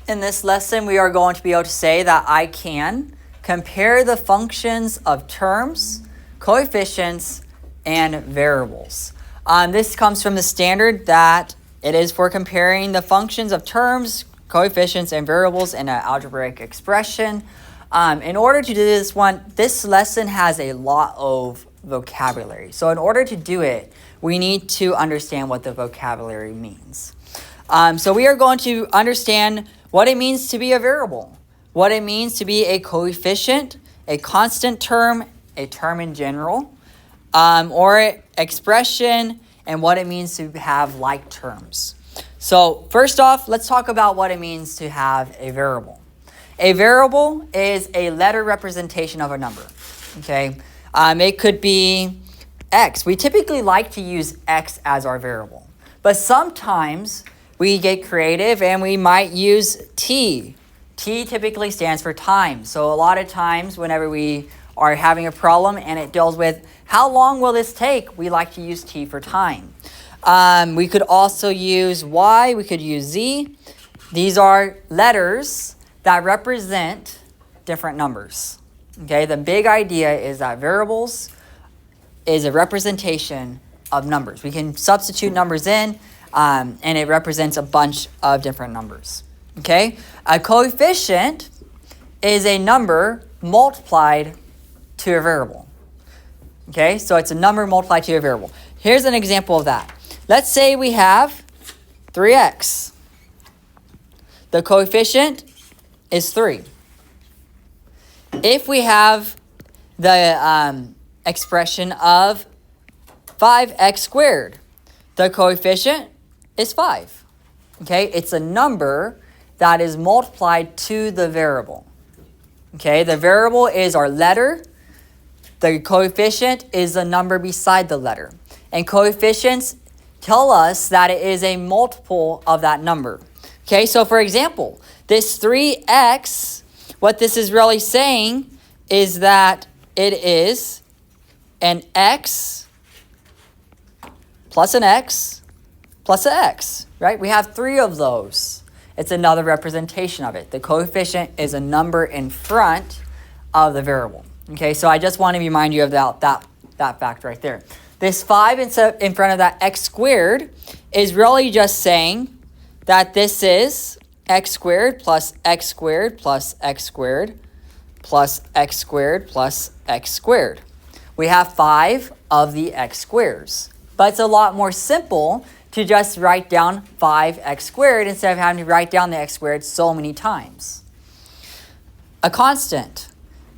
In this lesson, we are going to be able to say that I can compare the functions of terms, coefficients, and variables. This comes from the standard that it is for comparing the functions of terms, coefficients, and variables in an algebraic expression. In order to do this this lesson has a lot of vocabulary. So in order to do it, we need to understand what the vocabulary means. So we are going to understand what it means to be a variable, what it means to be a coefficient, a constant term, a term in general, or expression, and what it means to have like terms. So first off, let's talk about what it means to have a variable. A variable is a letter representation of a number. Okay, it could be x. We typically like to use x as our variable, but sometimes we get creative and we might use t. T typically stands for time. So a lot of times whenever we are having a problem and it deals with how long will this take, we like to use t for time. We could also use y, we could use z. These are letters that represent different numbers. Okay, the big idea is that variables is a representation of numbers. We can substitute numbers in, and it represents a bunch of different numbers. Okay, a coefficient is a number multiplied to a variable. Okay, so it's a number multiplied to a variable. Here's an example of that. Let's say we have 3x. The coefficient is 3. If we have the expression of 5x squared, the coefficient is 5. Okay, it's a number that is multiplied to the variable. Okay, the variable is our letter. The coefficient is the number beside the letter. And coefficients tell us that it is a multiple of that number. Okay, so for example, this 3x, what this is really saying is that it is an x plus an x plus an x, right? We have 3 of those. It's another representation of it. The coefficient is a number in front of the variable. Okay, so I just want to remind you of that fact right there. This 5 in front of that x squared is really just saying that this is x squared plus x squared plus x squared plus x squared plus x squared. We have 5 of the x squares. But it's a lot more simple to just write down 5x squared instead of having to write down the x squared so many times. A constant.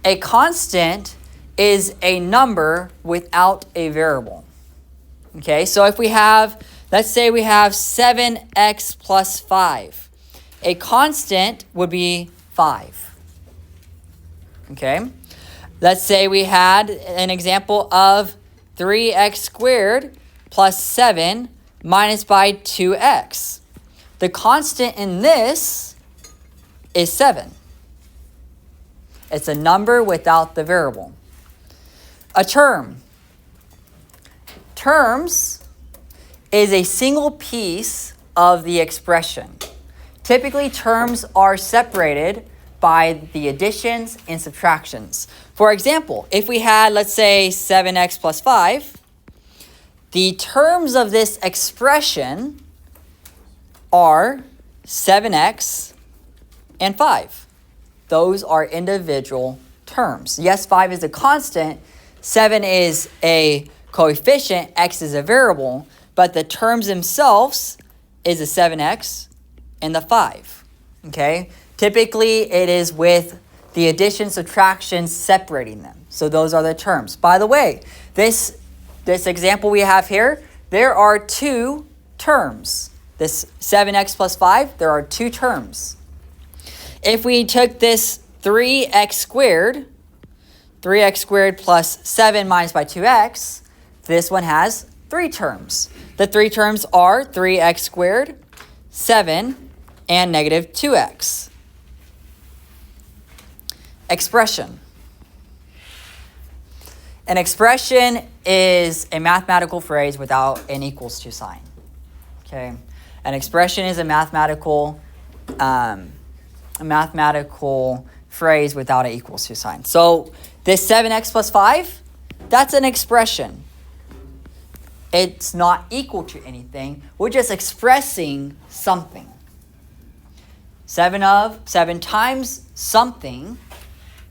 A constant is a number without a variable. Okay, so if we have, let's say we have 7x plus 5. A constant would be 5. Okay, let's say we had an example of 3x squared plus 7 minus by 2x. The constant in this is 7. It's a number without the variable. A term. Terms is a single piece of the expression. Typically, terms are separated by the additions and subtractions. For example, if we had, let's say, 7x plus 5, the terms of this expression are 7x and 5. Those are individual terms. Yes, 5 is a constant, 7 is a coefficient, x is a variable, but the terms themselves is the 7x and the 5. Okay? Typically, it is with the addition, subtraction separating them. So those are the terms. By the way, this example we have here, there are 2 terms. This 7x plus 5, there are 2 terms. If we took this 3x squared plus 7 minus by 2x, this one has 3 terms. The 3 terms are 3x squared, 7, and negative 2x. Expression. An expression is a mathematical phrase without an equals to sign. Okay, an expression is a mathematical mathematical phrase without an equals to sign. So this 7x plus 5, that's an expression. It's not equal to anything. We're just expressing something. 7 times something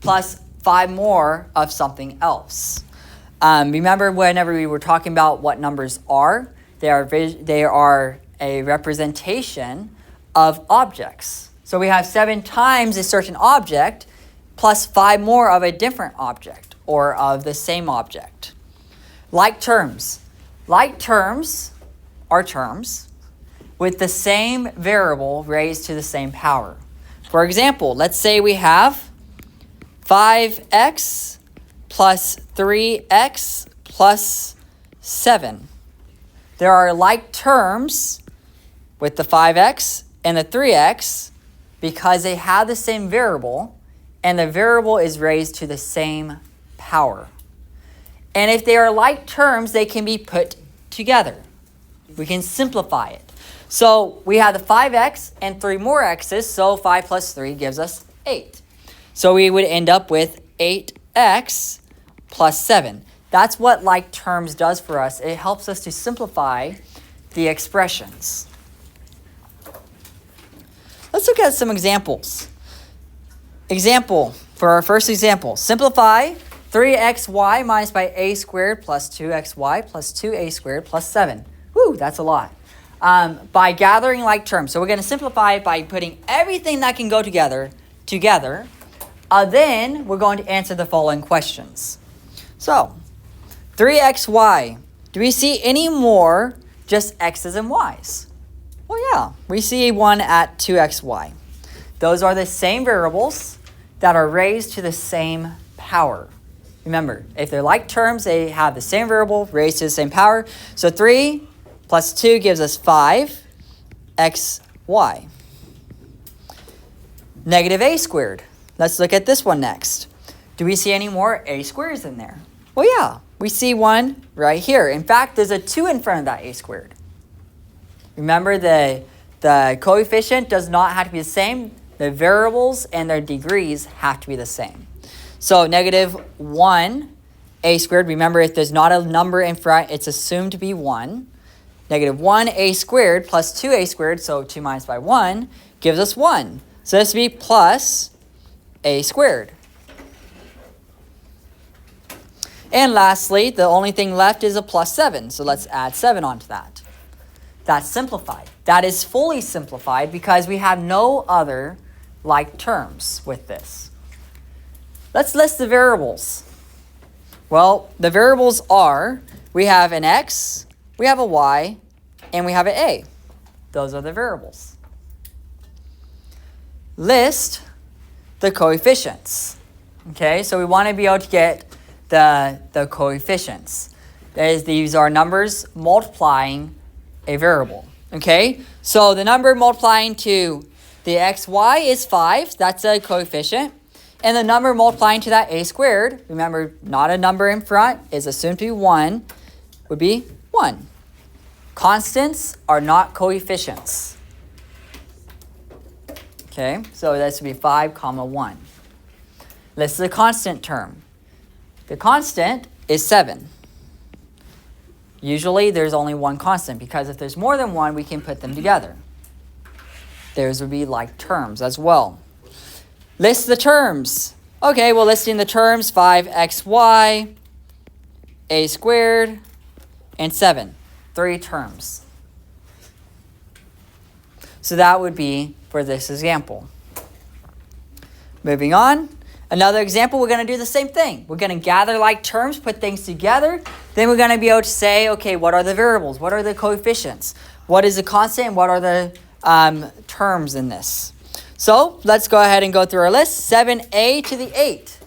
plus 5 more of something else. Remember whenever we were talking about what numbers are? They are a representation of objects. So we have 7 times a certain object plus 5 more of a different object or of the same object. Like terms. Like terms are terms with the same variable raised to the same power. For example, let's say we have 5x plus 3x plus 7. There are like terms with the 5x and the 3x because they have the same variable and the variable is raised to the same power. And if they are like terms, they can be put together. We can simplify it. So we have the 5x and 3 more x's, so 5 plus 3 gives us 8. So we would end up with 8x plus 7. That's what like terms does for us. It helps us to simplify the expressions. Let's look at some examples. Example, for our first example, simplify 3xy minus by a squared plus 2xy plus 2a squared plus 7. Woo, that's a lot. By gathering like terms. So we're going to simplify it by putting everything that can go together. Then we're going to answer the following questions. So, 3xy. Do we see any more just x's and y's? Well, yeah. We see one at 2xy. Those are the same variables that are raised to the same power. Remember, if they're like terms, they have the same variable raised to the same power. So 3 plus 2 gives us 5xy. Negative a squared. Let's look at this one next. Do we see any more a squares in there? Well, yeah. We see one right here. In fact, there's a 2 in front of that a squared. Remember, the coefficient does not have to be the same. The variables and their degrees have to be the same. So negative 1 a squared. Remember, if there's not a number in front, it's assumed to be 1. Negative 1 a squared plus 2a squared, so 2 minus by 1, gives us 1. So this would be plus a squared. And lastly, the only thing left is a plus 7. So let's add 7 onto that. That's simplified. That is fully simplified because we have no other like terms with this. Let's list the variables. Well, the variables are, we have an x, we have a y, and we have an a. Those are the variables. List the coefficients. Okay, so we want to be able to get the coefficients. That is, these are numbers multiplying a variable. Okay, so the number multiplying to the xy is 5. That's a coefficient. And the number multiplying to that a squared, remember, not a number in front, is assumed to be 1, would be 1. Constants are not coefficients. Okay, so this would be 5, 1. List the constant term. The constant is 7. Usually there's only one constant because if there's more than one, we can put them together. Theirs would be like terms as well. List the terms. Okay, well, listing the terms, 5xy, a squared, and 7. 3 terms. So that would be for this example. Moving on. Another example, we're going to do the same thing. We're going to gather like terms, put things together. Then we're going to be able to say, okay, what are the variables? What are the coefficients? What is the constant? And what are the terms in this? So let's go ahead and go through our list. 7a to the 8.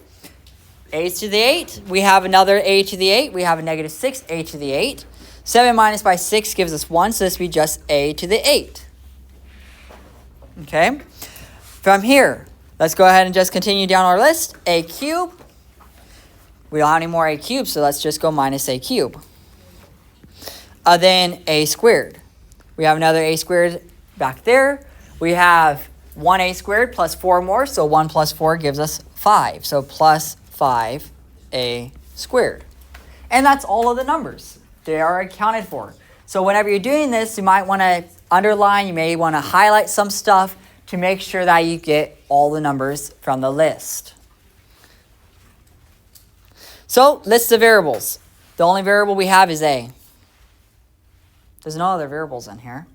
A to the 8. We have another a to the 8. We have a negative 6a to the 8. 7 minus by 6 gives us 1, so this would be just a to the 8. Okay? From here, let's go ahead and just continue down our list. A cube. We don't have any more a cubes, so let's just go minus a cube. Then a squared. We have another a squared back there. We have 1a squared plus 4 more, so 1 plus 4 gives us 5. So plus 5a squared. And that's all of the numbers. They are accounted for. So whenever you're doing this, you might want to underline, you may want to highlight some stuff to make sure that you get all the numbers from the list. So, list of variables. The only variable we have is a. There's no other variables in here.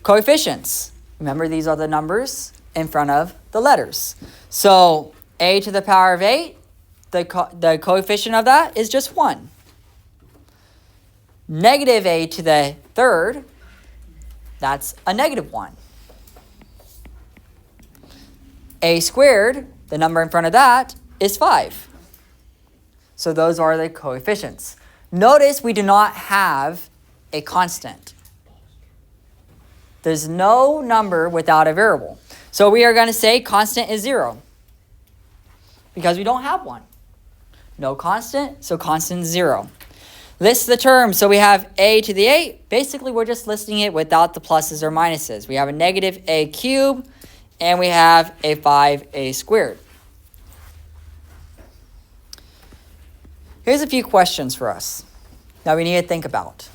Coefficients. Remember, these are the numbers in front of the letters. So, a to the power of 8, the coefficient of that is just 1. Negative a to the third, that's a negative 1. A squared, the number in front of that, is 5. So those are the coefficients. Notice we do not have a constant. There's no number without a variable. So we are going to say constant is 0 because we don't have one. No constant, so constant is 0. List the terms. So we have a to the 8. Basically, we're just listing it without the pluses or minuses. We have a negative a cubed, and we have a 5a squared. Here's a few questions for us that we need to think about.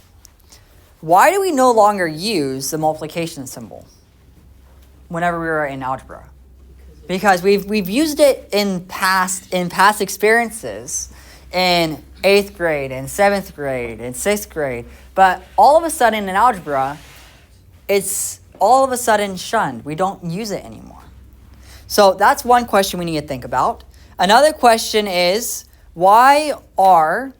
Why do we no longer use the multiplication symbol whenever we are in algebra? Because we've used it in past experiences in 8th grade, in 7th grade, in 6th grade. But all of a sudden in algebra, it's all of a sudden shunned. We don't use it anymore. So that's one question we need to think about. Another question is, why are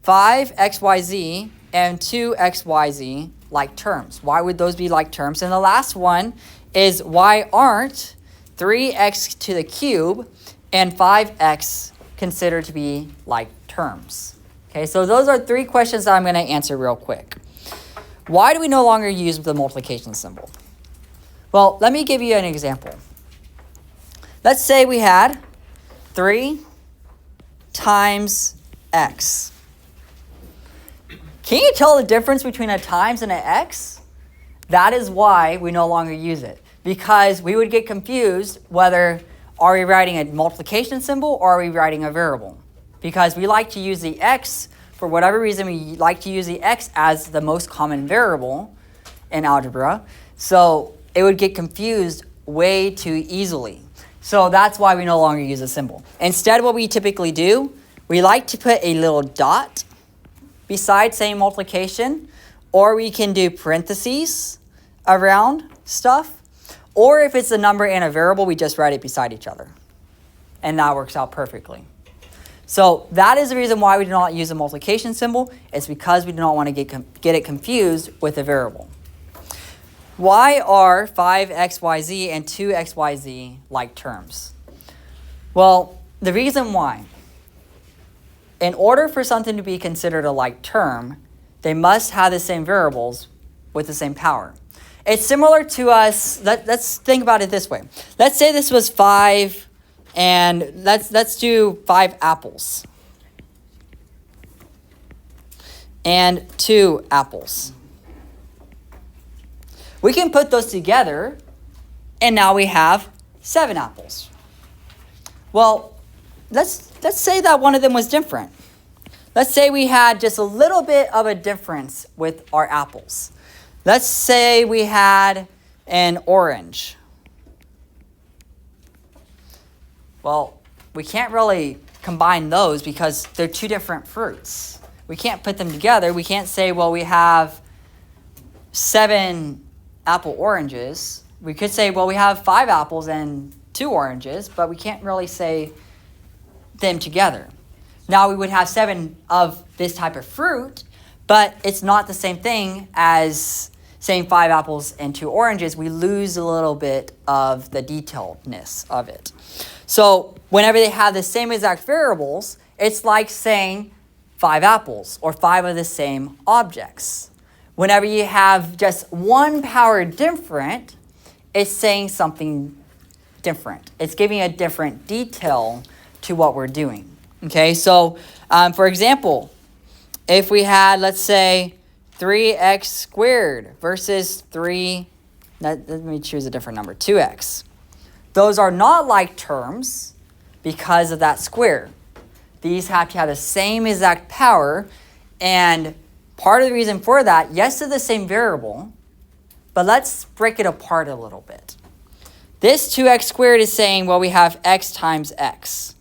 5xyz and 2xyz like terms? Why would those be like terms? And the last one is, why aren't 3x to the cube and 5x considered to be like terms? Okay, so those are 3 questions that I'm going to answer real quick. Why do we no longer use the multiplication symbol? Well, let me give you an example. Let's say we had 3 times x. Can you tell the difference between a times and an x? That is why we no longer use it. Because we would get confused whether are we writing a multiplication symbol or are we writing a variable. Because we like to use the x, for whatever reason we like to use the x as the most common variable in algebra. So it would get confused way too easily. So that's why we no longer use a symbol. Instead, what we typically do, we like to put a little dot beside saying multiplication, or we can do parentheses around stuff. Or if it's a number and a variable, we just write it beside each other. And that works out perfectly. So that is the reason why we do not use a multiplication symbol. It's because we do not want to get it confused with a variable. Why are 5xyz and 2xyz like terms? Well, the reason why, in order for something to be considered a like term, they must have the same variables with the same power. It's similar to us, let's think about it this way. Let's say this was 5, and let's do 5 apples. And 2 apples. We can put those together, and now we have 7 apples. Well, let's say that one of them was different. Let's say we had just a little bit of a difference with our apples. Let's say we had an orange. Well, we can't really combine those because they're 2 different fruits. We can't put them together. We can't say, well, we have 7 apple oranges. We could say, well, we have 5 apples and 2 oranges, but we can't really say them together. Now we would have 7 of this type of fruit, but it's not the same thing as saying 5 apples and 2 oranges. We lose a little bit of the detailedness of it. So whenever they have the same exact variables, it's like saying 5 apples or 5 of the same objects. Whenever you have just one power different, it's saying something different. It's giving a different detail to what we're doing. Okay, so for example, if we had, let's say, 3x squared versus 3 Let me choose a different number, 2x. Those are not like terms because of that square. These have to have the same exact power, and part of the reason for that, yes, they're the same variable, but let's break it apart a little bit. This 2x squared is saying, well, we have x times x.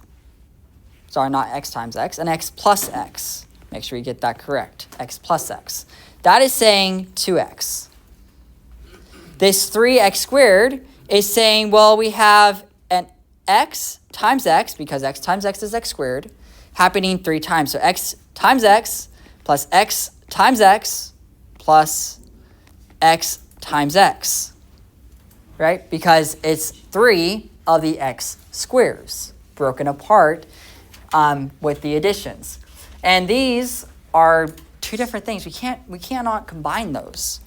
Sorry, not x times x, and x plus x. Make sure you get that correct, x plus x. That is saying 2x. This 3x squared is saying, well, we have an x times x, because x times x is x squared, happening 3 times. So x times x plus x times x plus x times x, right? Because it's 3 of the x squares broken apart with the additions. And these are two different things. We cannot combine those.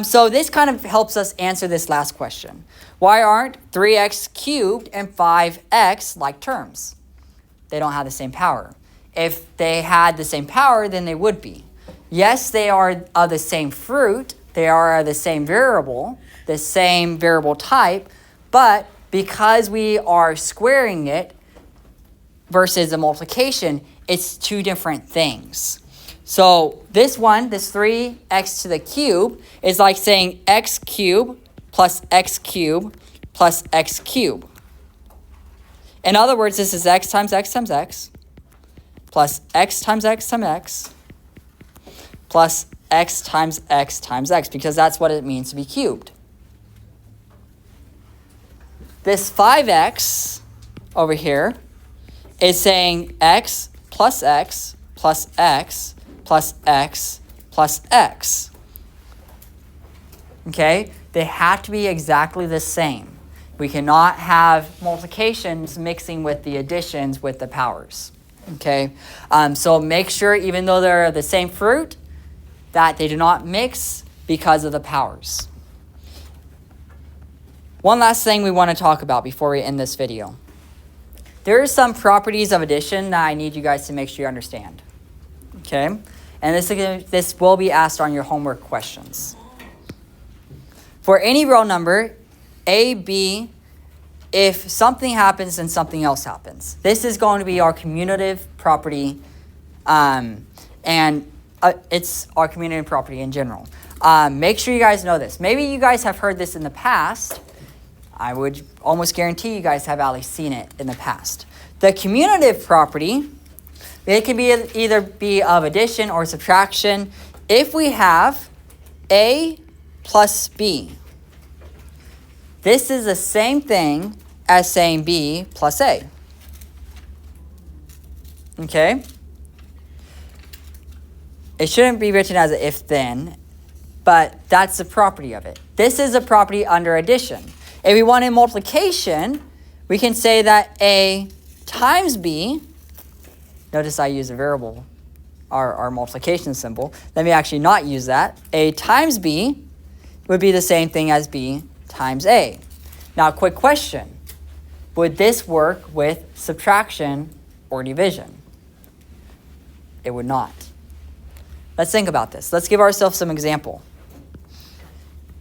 So this kind of helps us answer this last question. Why aren't 3x cubed and 5x like terms? They don't have the same power. If they had the same power, then they would be. Yes, they are of the same fruit. They are the same variable type, but because we are squaring it versus a multiplication, it's two different things. So this one, this 3x to the cube, is like saying x cubed plus x cubed plus x cubed. In other words, this is x times x times x plus x times x times x plus x times x times x, because that's what it means to be cubed. This 5x over here is saying x plus x plus x plus x plus x. Okay? They have to be exactly the same. We cannot have multiplications mixing with the additions with the powers. Okay? So make sure, even though they're the same fruit, that they do not mix because of the powers. One last thing we want to talk about before we end this video. There are some properties of addition that I need you guys to make sure you understand. Okay? And this will be asked on your homework questions. For any real number, A, B, if something happens and something else happens. This is going to be our commutative property, and it's our commutative property in general. Make sure you guys know this. Maybe you guys have heard this in the past. I would almost guarantee you guys have at least seen it in the past. The commutative property, it can be either be of addition or subtraction. If we have A plus B, this is the same thing as saying B plus A. Okay? It shouldn't be written as an if-then, but that's the property of it. This is a property under addition. If we wanted multiplication, we can say that A times B, notice I use a variable, our multiplication symbol. Let me actually not use that. A times B would be the same thing as B times A. Now, quick question. Would this work with subtraction or division? It would not. Let's think about this. Let's give ourselves some example.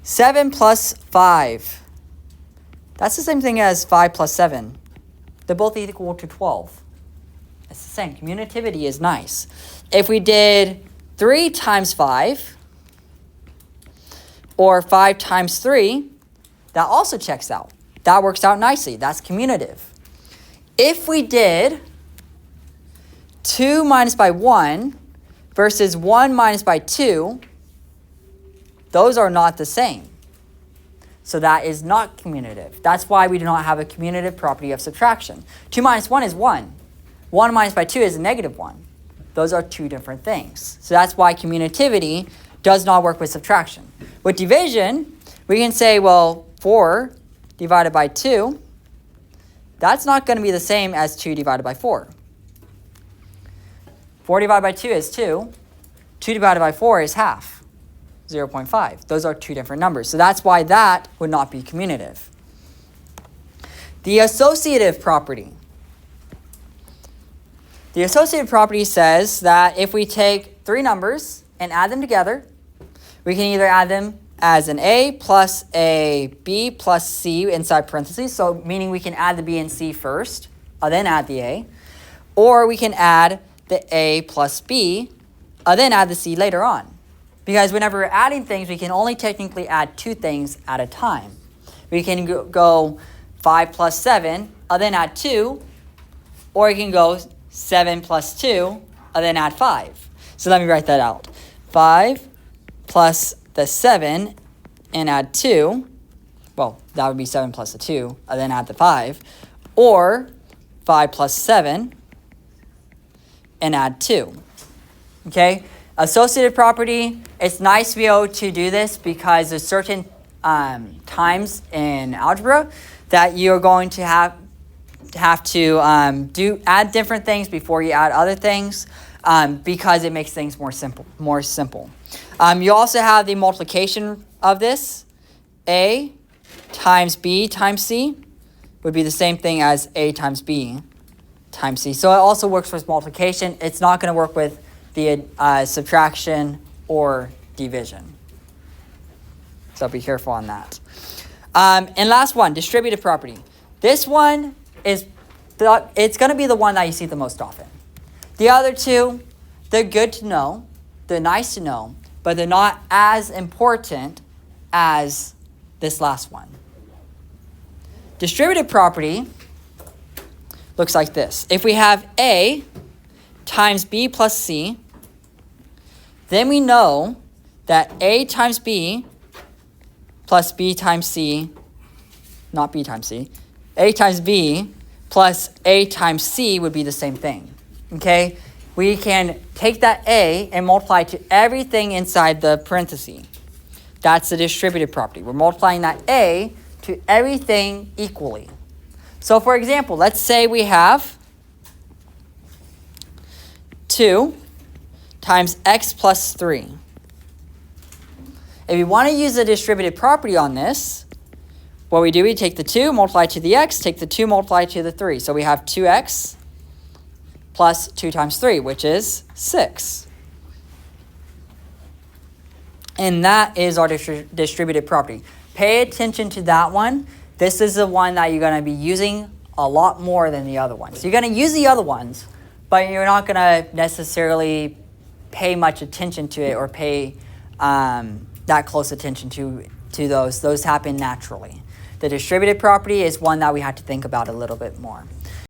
7 plus 5. That's the same thing as 5 plus 7. They're both equal to 12. It's the same. Commutativity is nice. If we did 3 times 5 or 5 times 3, that also checks out. That works out nicely. That's commutative. If we did 2 minus by 1 versus 1 minus by 2, those are not the same. So that is not commutative. That's why we do not have a commutative property of subtraction. 2 minus 1 is 1. 1 minus by 2 is a negative 1. Those are two different things. So that's why commutativity does not work with subtraction. With division, we can say, well, 4 divided by 2, that's not going to be the same as 2 divided by 4. 4 divided by 2 is 2. 2 divided by 4 is half, 0.5. Those are two different numbers. So that's why that would not be commutative. The associative property. The associative property says that if we take three numbers and add them together, we can either add them as an A plus a B plus C inside parentheses. So meaning we can add the B and C first, then add the A. Or we can add the A plus B, then add the C later on. Because whenever we're adding things, we can only technically add two things at a time. We can go 5 plus 7, then add 2. Or we can go 7 plus 2, then add 5. So let me write that out. 5 plus the 7 and add 2. Well, that would be 7 plus the 2, then add the 5. Or 5 plus 7 and add 2. Okay? Associative property, it's nice to be able to do this because there's certain times in algebra that you're going to have to add different things before you add other things because it makes things more simple. You also have the multiplication of this. A times B times C would be the same thing as A times B times C. So it also works with multiplication. It's not going to work with the subtraction or division. So be careful on that. And last one, distributive property. This one it's going to be the one that you see the most often. The other two, they're good to know, they're nice to know, but they're not as important as this last one. Distributive property looks like this. If we have A times B plus C, then we know that A times B plus B times C, not B times C, A times B plus A times C would be the same thing. Okay? We can take that A and multiply to everything inside the parenthesis. That's the distributive property. We're multiplying that A to everything equally. So for example, let's say we have 2 times x plus 3. If we want to use the distributive property on this, what we do, we take the 2, multiply to the x, take the 2, multiply to the 3. So we have 2x plus 2 times 3, which is 6. And that is our distributive property. Pay attention to that one. This is the one that you're going to be using a lot more than the other ones. You're going to use the other ones, but you're not going to necessarily pay much attention to it or pay that close attention to those. Those happen naturally. The distributive property is one that we have to think about a little bit more.